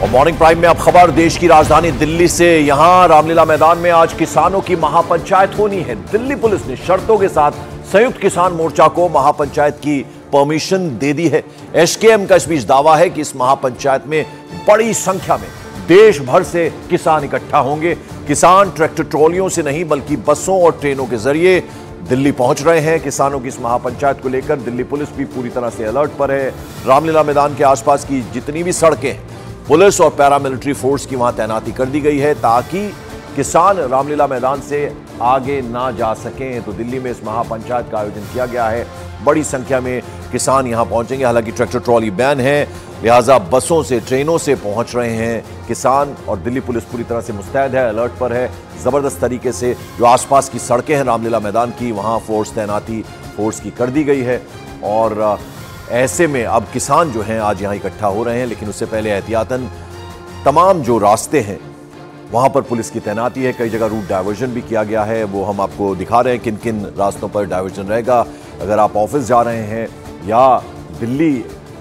और morning prime में अब खबर देश की राजधानी दिल्ली से। यहां रामलीला मैदान में आज किसानों की महापंचायत होनी है। दिल्ली पुलिस ने शर्तों के साथ संयुक्त किसान मोर्चा को महापंचायत की परमिशन दे दी है। एसकेएम का इस बीच दावा है कि इस महापंचायत में बड़ी संख्या में देश भर से किसान इकट्ठा होंगे। किसान ट्रैक्टर ट्रॉलियों से नहीं बल्कि बसों और ट्रेनों के जरिए दिल्ली पहुंच रहे हैं। किसानों की इस महापंचायत को लेकर दिल्ली पुलिस भी पूरी तरह से अलर्ट पर है। रामलीला मैदान के आसपास की जितनी भी सड़कें, पुलिस और पैरामिलिट्री फोर्स की वहां तैनाती कर दी गई है ताकि किसान रामलीला मैदान से आगे ना जा सकें। तो दिल्ली में इस महापंचायत का आयोजन किया गया है। बड़ी संख्या में किसान यहां पहुंचेंगे। हालांकि ट्रैक्टर ट्रॉली बैन है, लिहाजा बसों से ट्रेनों से पहुंच रहे हैं किसान। और दिल्ली पुलिस पूरी तरह से मुस्तैद है, अलर्ट पर है। जबरदस्त तरीके से जो आसपास की सड़कें हैं रामलीला मैदान की, वहां तैनाती फोर्स की कर दी गई है। और ऐसे में अब किसान जो हैं आज यहां इकट्ठा हो रहे हैं, लेकिन उससे पहले एहतियातन तमाम जो रास्ते हैं वहां पर पुलिस की तैनाती है। कई जगह रूट डायवर्जन भी किया गया है, वो हम आपको दिखा रहे हैं किन किन रास्तों पर डायवर्जन रहेगा। अगर आप ऑफिस जा रहे हैं या दिल्ली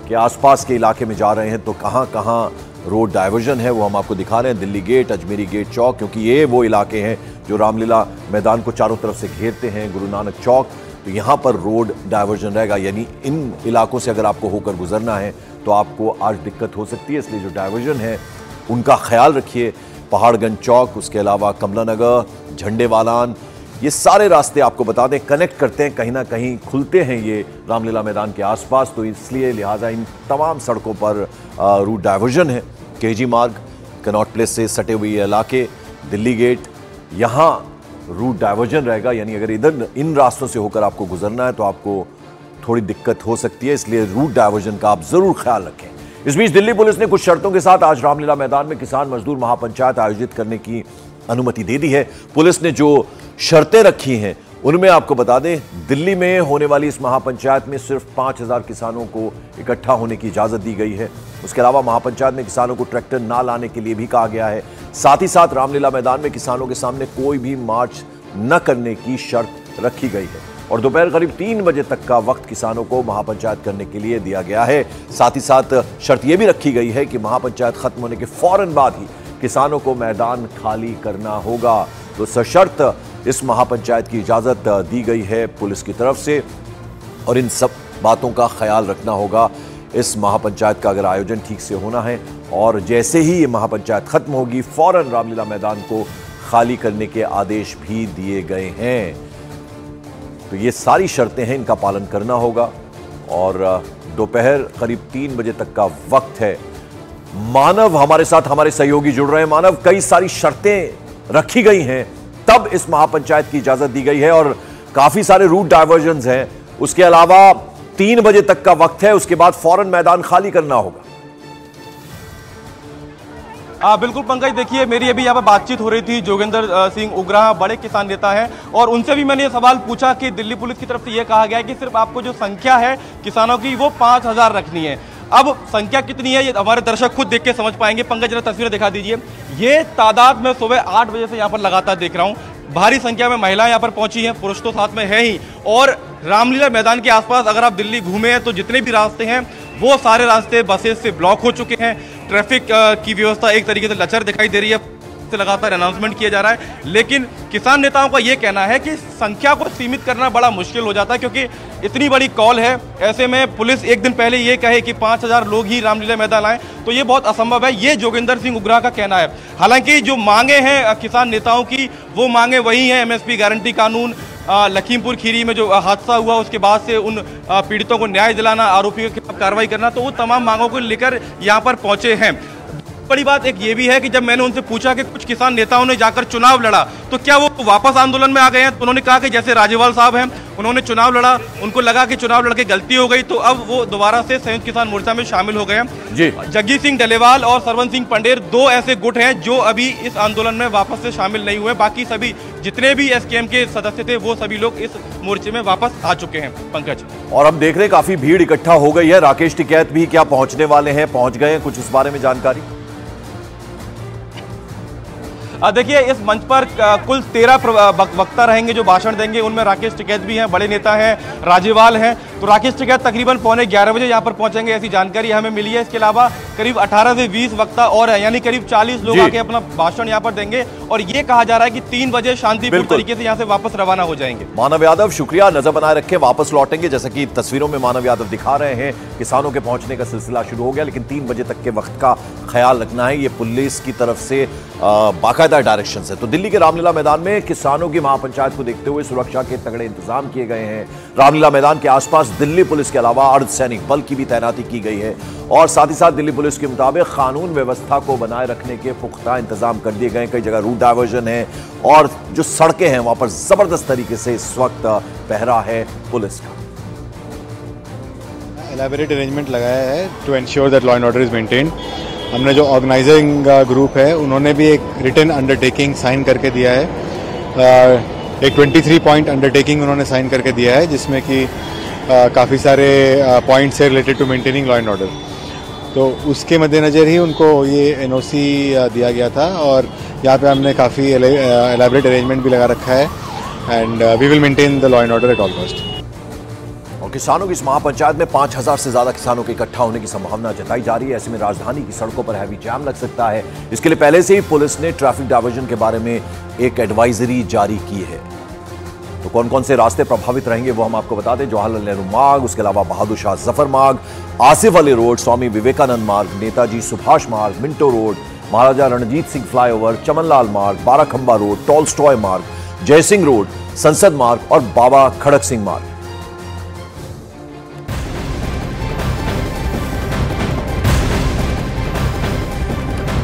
के आसपास के इलाके में जा रहे हैं तो कहां कहां रोड डायवर्जन है वो हम आपको दिखा रहे हैं। दिल्ली गेट, अजमेरी गेट चौक, क्योंकि ये वो इलाके हैं जो रामलीला मैदान को चारों तरफ से घेरते हैं। गुरु नानक चौक, तो यहाँ पर रोड डायवर्जन रहेगा, यानी इन इलाकों से अगर आपको होकर गुजरना है तो आपको आज दिक्कत हो सकती है। इसलिए जो डायवर्जन है उनका ख्याल रखिए। पहाड़गंज चौक, उसके अलावा कमला नगर, झंडेवालान, ये सारे रास्ते आपको बता दें कनेक्ट करते हैं, कहीं ना कहीं खुलते हैं ये रामलीला मैदान के आसपास। तो इसलिए लिहाजा इन तमाम सड़कों पर रूट डायवर्जन है। केजी मार्ग, कनॉट प्लेस से सटे हुए इलाके, दिल्ली गेट, यहाँ रूट डायवर्जन रहेगा। यानी अगर इधर इन रास्तों से होकर आपको गुजरना है तो आपको थोड़ी दिक्कत हो सकती है, इसलिए रूट डायवर्जन का आप जरूर ख्याल रखें। इस बीच दिल्ली पुलिस ने कुछ शर्तों के साथ आज रामलीला मैदान में किसान मजदूर महापंचायत आयोजित करने की अनुमति दे दी है। पुलिस ने जो शर्तें रखी हैं उनमें आपको बता दें, दिल्ली में होने वाली इस महापंचायत में सिर्फ 5000 किसानों को इकट्ठा होने की इजाजत दी गई है। उसके अलावा महापंचायत में किसानों को ट्रैक्टर ना लाने के लिए भी कहा गया है। साथ ही साथ रामलीला मैदान में किसानों के सामने कोई भी मार्च न करने की शर्त रखी गई है। और दोपहर करीब 3 बजे तक का वक्त किसानों को महापंचायत करने के लिए दिया गया है। साथ ही साथ शर्त यह भी रखी गई है कि महापंचायत खत्म होने के फौरन बाद ही किसानों को मैदान खाली करना होगा। तो सशर्त इस महापंचायत की इजाजत दी गई है पुलिस की तरफ से। और इन सब बातों का ख्याल रखना होगा इस महापंचायत का अगर आयोजन ठीक से होना है। और जैसे ही ये महापंचायत खत्म होगी फौरन रामलीला मैदान को खाली करने के आदेश भी दिए गए हैं। तो ये सारी शर्तें हैं, इनका पालन करना होगा। और दोपहर करीब 3 बजे तक का वक्त है। मानव हमारे साथ, हमारे सहयोगी जुड़ रहे हैं। मानव, कई सारी शर्तें रखी गई हैं तब इस महापंचायत की इजाजत दी गई है और काफी सारे रूट डायवर्जन हैं। उसके अलावा 3 बजे तक का वक्त है, उसके बाद फौरन मैदान खाली करना होगा। बिल्कुल पंकज, देखिए मेरी अभी यहाँ पर बातचीत हो रही थी। जोगेंद्र सिंह उग्राह बड़े किसान नेता हैं और उनसे भी मैंने ये सवाल पूछा कि दिल्ली पुलिस की तरफ से ये कहा गया है कि सिर्फ आपको जो संख्या है किसानों की वो 5000 रखनी है। अब संख्या कितनी है ये हमारे दर्शक खुद देख के समझ पाएंगे। पंकज, जरा तस्वीरें दिखा दीजिए। ये तादाद मैं सुबह 8 बजे से यहाँ पर लगातार देख रहा हूँ। भारी संख्या में महिलाएं यहाँ पर पहुंची हैं, पुरुष तो साथ में है ही। और रामलीला मैदान के आसपास अगर आप दिल्ली घूमे हैं तो जितने भी रास्ते हैं वो सारे रास्ते बसेस से ब्लॉक हो चुके हैं। ट्रैफिक की व्यवस्था एक तरीके से लचर दिखाई दे रही है। से लगातार अनाउंसमेंट किया जा रहा है, लेकिन किसान नेताओं का यह कहना है कि संख्या को सीमित करना बड़ा मुश्किल हो जाता है क्योंकि इतनी बड़ी कॉल है। ऐसे में पुलिस एक दिन पहले ये कहे कि 5000 लोग ही रामलीला मैदान आए तो ये बहुत असंभव है। ये जोगेंद्र सिंह उग्राह का कहना है। हालांकि जो मांगे हैं किसान नेताओं की वो मांगे वही हैं, एमएसपी गारंटी कानून, लखीमपुर खीरी में जो हादसा हुआ उसके बाद से उन पीड़ितों को न्याय दिलाना, आरोपियों के खिलाफ कार्रवाई करना, तो वो तमाम मांगों को लेकर यहाँ पर पहुंचे हैं। बड़ी बात एक ये भी है कि जब मैंने उनसे पूछा कि कुछ किसान नेताओं ने जाकर चुनाव लड़ा तो क्या वो वापस आंदोलन में आ गए हैं, तो उन्होंने कहा कि जैसे राजेवाल साहब हैं, उन्होंने चुनाव लड़ा, उनको लगा कि चुनाव लड़के गलती हो गई तो अब वो दोबारा से संयुक्त किसान मोर्चा में शामिल हो गए हैं। जगजीत सिंह डलेवाल और सरवन सिंह पंडेर 2 ऐसे गुट हैं जो अभी इस आंदोलन में वापस से शामिल नहीं हुए। बाकी सभी जितने भी एसकेएम के सदस्य थे वो सभी लोग इस मोर्चे में वापस आ चुके हैं। पंकज, और हम देख रहे हैं काफी भीड़ इकट्ठा हो गई है। राकेश टिकैत भी क्या पहुंचने वाले हैं, पहुंच गए हैं, कुछ इस बारे में जानकारी? देखिए इस मंच पर कुल 13 वक्ता रहेंगे जो भाषण देंगे। उनमें राकेश टिकैत भी हैं, बड़े नेता हैं, राजेवाल हैं। तो राकेश टिकैत तकरीबन 11:15 यहाँ पर पहुंचेंगे, ऐसी जानकारी हमें मिली है। इसके अलावा करीब 18 से 20 वक्ता और है, यानी करीब 40 लोग आके अपना भाषण यहाँ पर देंगे और ये कहा जा रहा है कि 3 बजे शांतिपूर्ण तरीके से यहाँ से वापस रवाना हो जाएंगे। मानव यादव, शुक्रिया, नजर बनाए रखें, वापस लौटेंगे। जैसा कि तस्वीरों में मानव यादव दिखा रहे हैं, किसानों के पहुंचने का सिलसिला शुरू हो गया, लेकिन 3 बजे तक के वक्त का ख्याल रखना है, ये पुलिस की तरफ से बाकायदा डायरेक्शन है। तो दिल्ली के रामलीला मैदान में किसानों की महापंचायत को देखते हुए सुरक्षा के तगड़े इंतजाम किए गए हैं। रामलीला मैदान के आसपास दिल्ली पुलिस के अलावा अर्धसैनिक बल की भी तैनाती की गई है और साथ ही साथ दिल्ली पुलिस के मुताबिक कानून व्यवस्था को बनाए रखने के पुख्ता इंतजाम कर दिए गए। कई जगह रूट डायवर्जन है और जो सड़कें हैं वहां पर जबरदस्त तरीके से इस वक्त पहरा है पुलिस का। एलैबोरेट अरेंजमेंट लगाया है to ensure that law and order is maintained. हमने जो ऑर्गेनाइजिंग ग्रुप है उन्होंने भी एक रिटन अंडरटेकिंग साइन करके दिया है, एक 23 पॉइंट अंडरटेकिंग उन्होंने साइन करके दिया है, जिसमें कि काफ़ी सारे पॉइंट्स है related to maintaining law and order. तो उसके मद्देनज़र ही उनको ये एनओसी दिया गया था और यहाँ पे हमने काफ़ी एलैबोरेट अरेंजमेंट भी लगा रखा है and we will maintain the law and order at all cost. और किसानों की इस महापंचायत में 5000 से ज्यादा किसानों के इकट्ठा होने की संभावना जताई जा रही है। ऐसे में राजधानी की सड़कों पर हैवी जाम लग सकता है। इसके लिए पहले से ही पुलिस ने ट्रैफिक डायवर्जन के बारे में एक एडवाइजरी जारी की है। तो कौन कौन से रास्ते प्रभावित रहेंगे वो हम आपको बता दें। जवाहरलाल नेहरू मार्ग, उसके अलावा बहादुर शाह जफर मार्ग, आसिफ अली रोड, स्वामी विवेकानंद मार्ग, नेताजी सुभाष मार्ग, मिंटो रोड, महाराजा रणजीत सिंह फ्लाईओवर, चमनलाल मार्ग, बाराखंबा रोड, टॉलस्टॉय मार्ग, जयसिंह रोड, संसद मार्ग और बाबा खड़क सिंह मार्ग।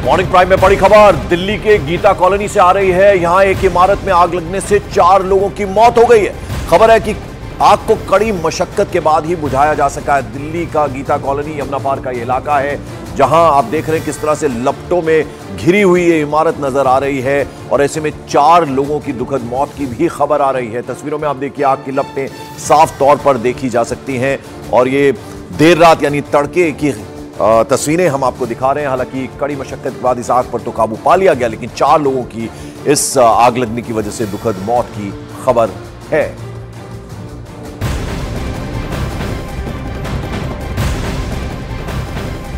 मॉर्निंग प्राइम में बड़ी खबर दिल्ली के गीता कॉलोनी से आ रही है। यहां एक इमारत में आग लगने से 4 लोगों की मौत हो गई है। खबर है कि आग को कड़ी मशक्कत के बाद ही बुझाया जा सका है। दिल्ली का गीता कॉलोनी यमुना पार्क का ये इलाका है जहां आप देख रहे हैं किस तरह से लपटों में घिरी हुई ये इमारत नजर आ रही है और ऐसे में 4 लोगों की दुखद मौत की भी खबर आ रही है। तस्वीरों में आप देखिए आग की लपटें साफ तौर पर देखी जा सकती हैं और ये देर रात यानी तड़के की तस्वीरें हम आपको दिखा रहे हैं। हालांकि कड़ी मशक्कत के बाद इस आग पर तो काबू पा लिया गया, लेकिन 4 लोगों की इस आग लगने की वजह से दुखद मौत की खबर है।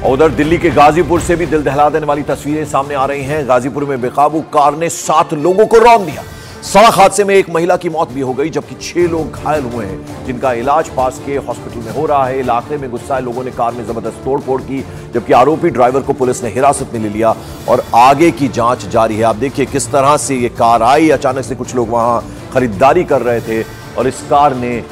उधर दिल्ली के गाजीपुर से भी दिल दहला देने वाली तस्वीरें सामने आ रही हैं। गाजीपुर में बेकाबू कार ने 7 लोगों को रौंद दिया। सड़क हादसे में एक महिला की मौत भी हो गई, जबकि 6 लोग घायल हुए हैं, जिनका इलाज पास के हॉस्पिटल में हो रहा है। इलाके में गुस्साए लोगों ने कार में जबरदस्त तोड़फोड़ की, जबकि आरोपी ड्राइवर को पुलिस ने हिरासत में ले लिया और आगे की जांच जारी है। आप देखिए किस तरह से ये कार आई। अचानक से कुछ लोग वहां खरीदारी कर रहे थे और इस कार ने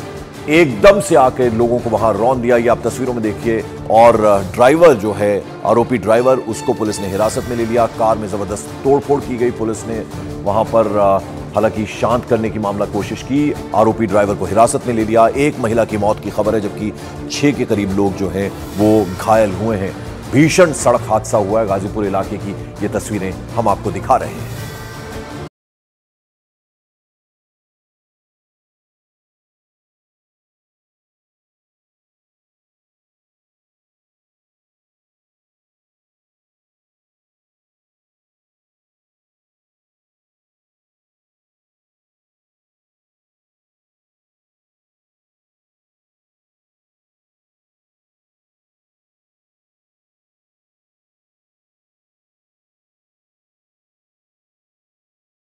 एकदम से आकर लोगों को वहां रौंद दिया। ये आप तस्वीरों में देखिए। और ड्राइवर जो है, आरोपी ड्राइवर, उसको पुलिस ने हिरासत में ले लिया। कार में जबरदस्त तोड़फोड़ की गई। पुलिस ने वहां पर हालांकि शांत करने की मामला कोशिश की। आरोपी ड्राइवर को हिरासत में ले लिया। एक महिला की मौत की खबर है, जबकि 6 के करीब लोग जो हैं वो घायल हुए हैं। भीषण सड़क हादसा हुआ है। गाजीपुर इलाके की ये तस्वीरें हम आपको दिखा रहे हैं।